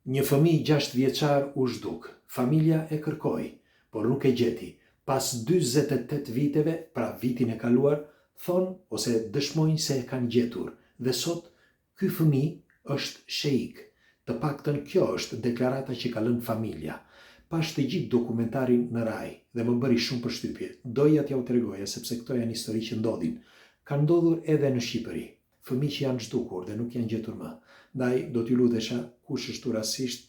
Një fëmijë 6 vjeçar u zhduk. Familja e kërkoi, por nuk e gjeti. Pas 48 viteve, pra vitin e kaluar, thonë ose dëshmojnë se e kanë gjetur. Dhe sot, ky fëmijë është sheik. Të paktën kjo është deklarata që ka lënë familja. Pash të gjithë dokumentarin në Rai dhe më bëri shumë përshtypje. Doja t'ja u tregoja sepse këto janë histori që ndodhin. Ka ndodhur edhe në Shqipëri. Fëmijë që janë zhdukur dhe nuk janë gjetur më. Ndaj do t'ju lutesha kush është rastësisht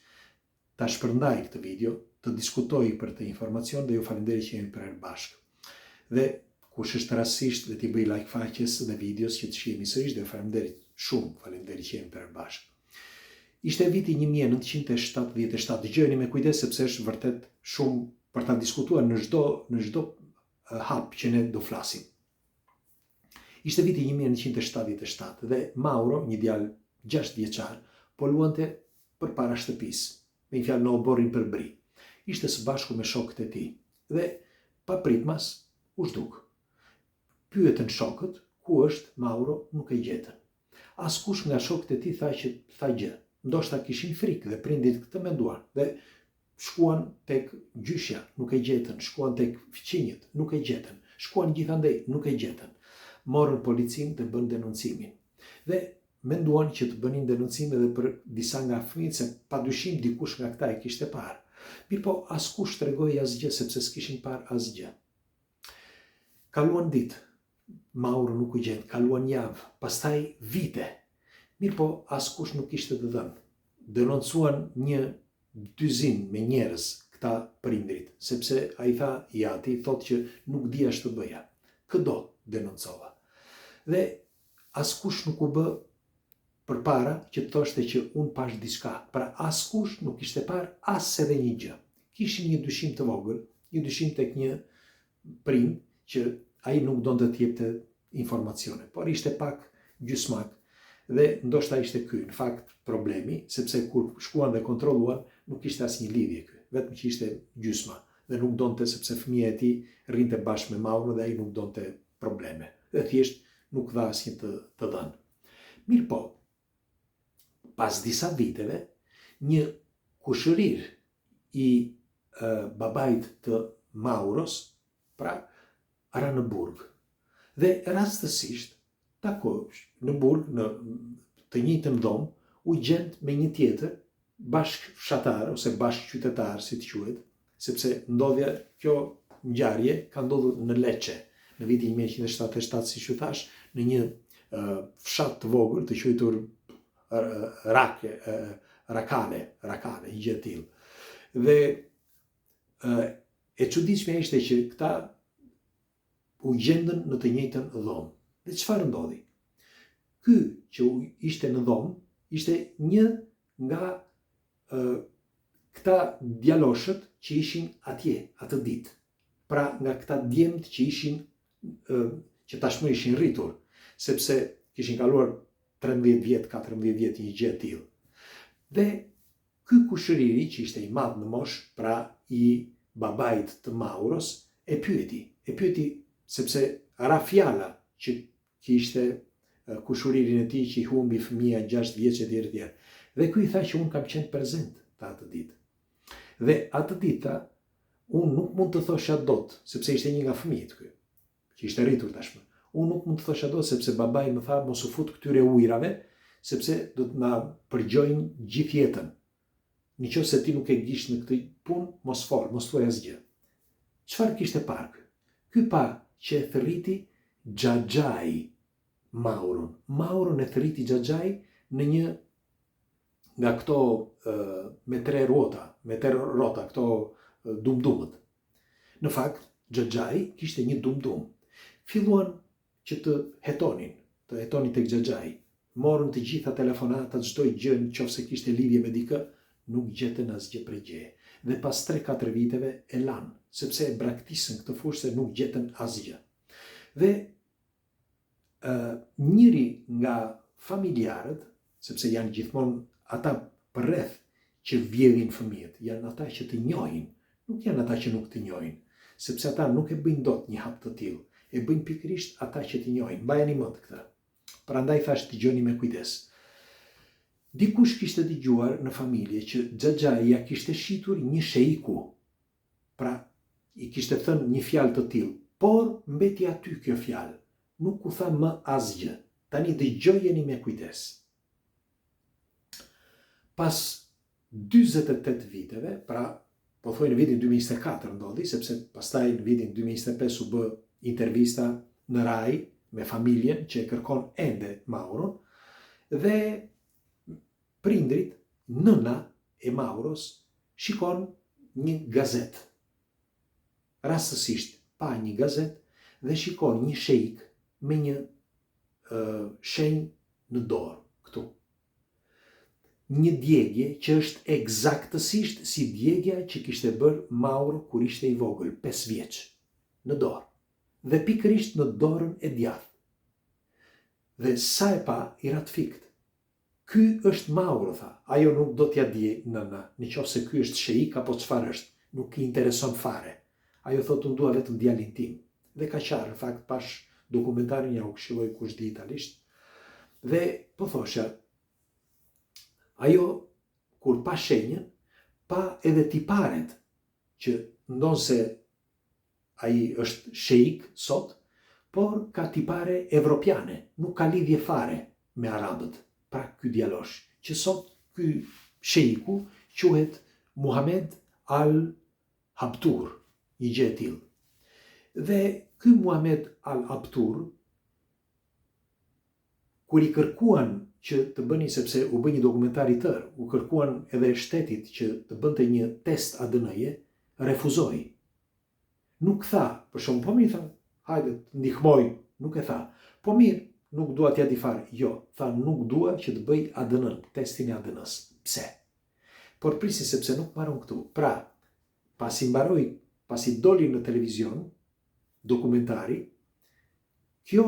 ta shpërndaj këtë video, të diskutoj për të informacion dhe ju falenderoj që jemi për bashkë. Dhe kush është rastësisht dhe t'i bëj like faqes dhe videos që të shihemi sërish dhe falenderoj shumë, falenderoj që jemi për bashkë. Ishte viti 1977, dëgjojeni me kujdes sepse është vërtet shumë për ta diskutuar në çdo hap që ne do flasim. Ishte viti 1977 dhe Mauro, një djalë 6 vjeçar, po luante përpara shtëpisë, me një fjalë në oborrin për bri. Ishte së bashku me shokët e tij dhe papritmas u zhduk. Pyetën shokët ku është Mauro, nuk e gjetën. Askush nga shokët e tij tha gjë. Ndoshta kishin frikë dhe prindit këtë menduan dhe shkuan tek gjyshja, nuk e gjetën, shkuan tek fëmijët, nuk e gjetën, shkuan gjithandej, nuk e gjetën. Morën policinë dhe bën denoncimin. Dhe menduan që të bënin denoncim edhe për disa nga fëmijët, se padyshim dikush nga këta e kishte parë. Mirpo askush tregoi asgjë sepse s'kishin parë asgjë. Kaluan ditë, Mauro nuk u gjet, kaluan javë, pastaj vite. Mirpo askush nuk ishte të dhënë. Denoncuan një dyzin me njerëz këta prindrit, sepse ai tha, ati thotë që nuk di as të bëja. Këdo denoncova. Dhe askush nuk u bë përpara që të thoshte që unë pash diçka. Pra askush nuk ishte parë as edhe një gjë. Kishin një dyshim të vogël, një dyshim tek një prind që ai nuk donte të jepte informacione, por ishte pak gjysmak. Dhe ndoshta ishte ky, në fakt, problemi, sepse kur shkuan dhe kontrolluan, nuk ishte asnjë lidhje ky, vetëm që ishte gjysma dhe nuk donte sepse fëmia e tij rrinte bashkë me Mauro dhe ai nuk donte probleme. Dhe thjesht nuk dha asnjë të dhënë. Mirpo, pas disa viteve, një kushërir i babait të Mauros, pra, ra në burg. Dhe rastësisht takosh në burg, në të njëjtën dhomë, u gjend me një tjetër bashk fshatar ose bashk qytetar, si të quhet, sepse ndodhja kjo ngjarje ka ndodhur në Lecce në vitin 1977, siç u thash, në një fshat të vogël të quajtur Rakane, një gjë e tillë. Dhe e çuditshme ishte që këta u gjendën në të njëjtën dhomë. Dhe çfarë ndodhi? Ky që ishte në dhomë, ishte një nga këta djaloshët që ishin atje, atë ditë. Pra nga këta djemtë që ishin, që tashmë ishin rritur, sepse kishin kaluar 13 vjet, 14 vjet, një gjë e tillë. Dhe ky kushëriri që ishte i madh në moshë, pra i babait të Mauros, e pyeti sepse ra fjala që ishte kushuririn e tij që i humbi fëmia 6 vjeç etj. Dhe ky i tha që unë kam qenë prezent të atë ditë. Dhe atë ditë unë nuk mund të thosha dot, sepse ishte një nga fëmijët ky, që ishte rritur tashmë. Unë nuk mund të thosha dot sepse babai më tha mos u fut këtyre ujrave, sepse do të na përgjojnë gjithë jetën. Nëse ti nuk e gish në këtë punë, mos fol, mos thuaj asgjë. Çfarë kishte parë ky? Ky pa që e thërriti Xhaxhai Mauron. Mauron e thërriti Xhaxhai në një nga këto me 3 rrota, këto dumdumët. Në fakt, Xhaxhai kishte një dumdum. Filluan që të hetonin tek Xhaxhai. Morën të gjitha telefonatat, çdo gjë nëse kishte lidhje me dikë, nuk gjetën asgjë prej gjëje. Dhe pas 3-4 viteve e lanë, sepse e braktisën këtë fushë se nuk gjetën asgjë. Dhe njëri nga familjarët, sepse janë gjithmonë ata përreth që vjedhin fëmijët, janë ata që të njohin, nuk janë ata që nuk të njohin, sepse ata nuk e bëjnë dot një hap të tillë, e bëjnë pikërisht ata që të njohin. Mbajeni mend këtë. Prandaj thash dëgjoni me kujdes. Dikush kishte dëgjuar në familje që xhaxhaja kishte shitur një sheiku. Pra, i kishte thënë një fjalë të tillë, por mbeti aty kjo fjalë. Nuk u tha më asgjë. Tani dëgjojeni me kujdes. Pas 48 viteve, pra po thoj në vitin 2024 ndodhi, sepse pastaj në vitin 2025 u bë intervista në Rai me familjen që e kërkon ende Mauron, dhe prindrit, nëna e Mauros, shikon një gazet. Rastësisht pa një gazet dhe shikon një sheik me një shenjë në dorë, këtu. Një djegje që është eksaktësisht si djegja që kishte bërë Mauro kur ishte i vogël, 5 vjeç, në dorë. Dhe pikërisht në dorën e djathtë. Dhe sa e pa, i ratfikt. Ky është Mauro, tha. Ajo nuk do t'ja di nëna, nëse ky është sheik apo çfarë është, nuk i intereson fare. Ajo thotë, unë dua vetëm djalin tim. Dhe ka qarë, në fakt, pash dokumentarin ja u këshilloi kush di italisht. Dhe po thosha, ajo kur pa shenjën, pa edhe tiparet që ndonse ai është sheik sot, por ka tipare evropiane, nuk ka lidhje fare me arabët. Pra ky djalosh, që sot ky sheiku quhet Muhamed al-Habtur, një gjë e tillë. Dhe ky Muhamed al-Habtur, kur i kërkuan që të bëni, sepse u bë një dokumentar i tërë, u kërkuan edhe shtetit që të bënte një test ADN-je, refuzoi. Nuk tha, për shembull, po mi tha, hajde, ndihmoj, nuk e tha. Po mirë, nuk dua t'ja di fare. Jo, tha, nuk dua që të bëj ADN, testin e ADN-s. Pse? Por prisi sepse nuk mbaron këtu. Pra, pasi doli në televizion dokumentari, kjo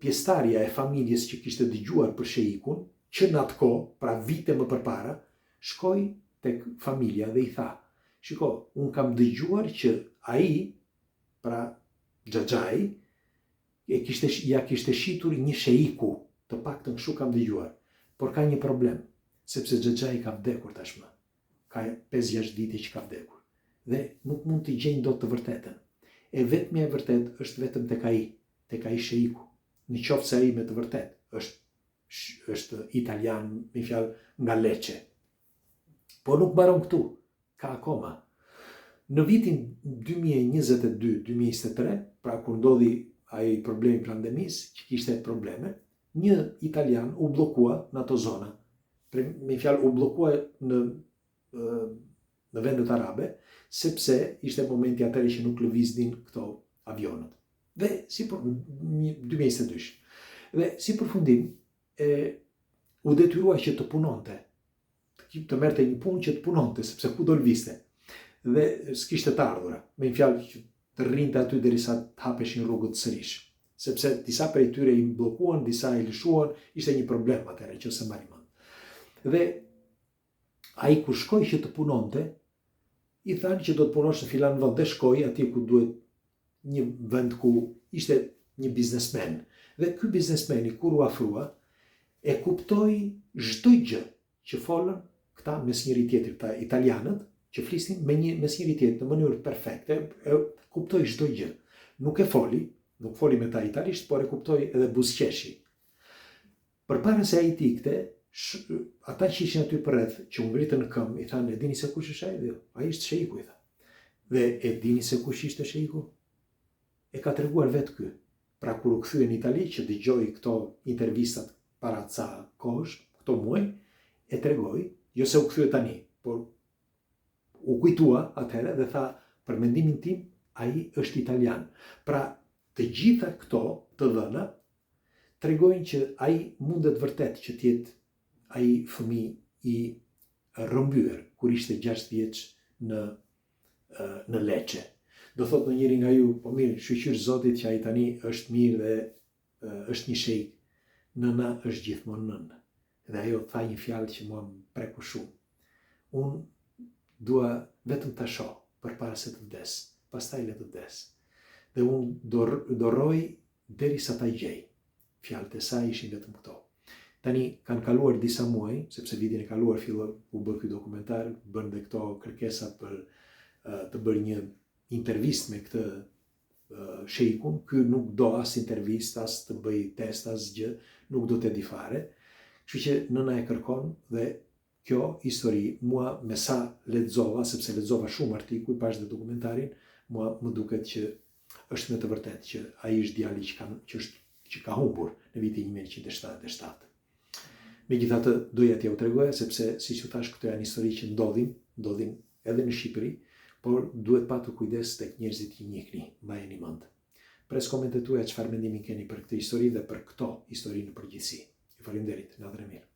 pjesëtarja e familjes që kishte dëgjuar për sheikun, që në atë kohë, pra vite më përpara, shkoi tek familja dhe i tha, shiko, unë kam dëgjuar që ai, pra xhaxhai, ja kishte shitur një sheiku, të paktën kështu kam dëgjuar, por ka një problem, sepse xhaxhai ka vdekur tashmë. Ka 5-6 vite që ka vdekur. Dhe nuk mund të gjejnë dot të vërtetën. E vetmja e vërtet është vetëm tek ai sheiku. Në qoftë se ai me të vërtet është italian, me fjalë nga Lecce. Por nuk mbaron këtu, ka akoma. Në vitin 2022-2023, pra kur ndodhi ai problemi pandemisë, që kishte probleme, një italian u bllokua në ato zona. Me fjalë u bllokua në vendet arabe, sepse ishte momenti atëherë që nuk lëviznin këto avionët. Dhe si për 2022. Dhe si përfundim, u detyrua që të punonte, të merrte një punë që të punonte, sepse ku do lëvizte. Dhe s'kishte të ardhura, me fjalë që të rrinte aty derisa të hapeshin rrugët sërish. Sepse disa prej tyre i bllokuan, disa i lëshuan, ishte një problem atëherë që se mbani mend. Dhe ai kur shkoi që të punonte, i thanë që do të punosh në filan vend, dhe shkoi atje ku duhet, një vend ku ishte një biznesmen. Dhe ky biznesmeni kur u afrua, e kuptoi çdo gjë që folën këta mes njëri tjetrit, këta italianët, që flisnin mes njëri tjetrit në mënyrë perfekte, e kuptoi çdo gjë. Nuk foli me ta italisht, por e kuptoi edhe buzëqeshi. Përpara se ai të ikte, ata që ishin aty përreth, që u ngritën në këmbë, i thanë, e dini se kush është ai? Ai është sheiku, i tha. Dhe e dini se kush ishte sheiku? E ka treguar vetë ky. Pra kur u kthye në Itali, që dëgjoi këto intervistat para ca kohësh, këto muaj, e tregoi, jo se u kthye tani, por u kujtua atëherë dhe tha, për mendimin tim, ai është italian. Pra, të gjitha këto të dhëna tregojnë që ai mundet vërtet që të jetë ai fëmijë i rrëmbyer kur ishte 6 vjeç në Lecce. Do thot në njëri nga ju, po mirë, shqyr Zotit që ai tani është mirë dhe është një sheik. Nëna është gjithmonë nënë. Dhe ajo tha një fjalë që mua më preku shumë. Unë dua vetëm ta shoh përpara se të vdes, pastaj le të vdes. Dhe unë do rroj derisa ta gjej. Fjalët e saj ishin vetëm këto. Tani kanë kaluar disa muaj, sepse vitin e kaluar filloi u bë ky dokumentar, bën dhe këto kërkesa për të bërë një intervistë me këtë shejkun. Ky nuk do as intervistë, as të bëj test, as gjë, nuk do të di fare. Kështu që nëna e kërkon dhe kjo histori mua me sa lexova, sepse lexova shumë artikuj, pash dhe dokumentarin, mua më duket që është me të vërtetë që ai është djali që ka humbur në vitin 1977. Megjithatë, doja t'ja u tregoja sepse, siç u thash, këto janë histori që ndodhin edhe në Shqipëri, por duhet patur kujdes tek njerëzit që njihni, mbajeni mend. Pres komentet tuaja çfarë mendimin keni për këtë histori dhe për këto histori në përgjithësi. Ju falenderit, natën e mirë.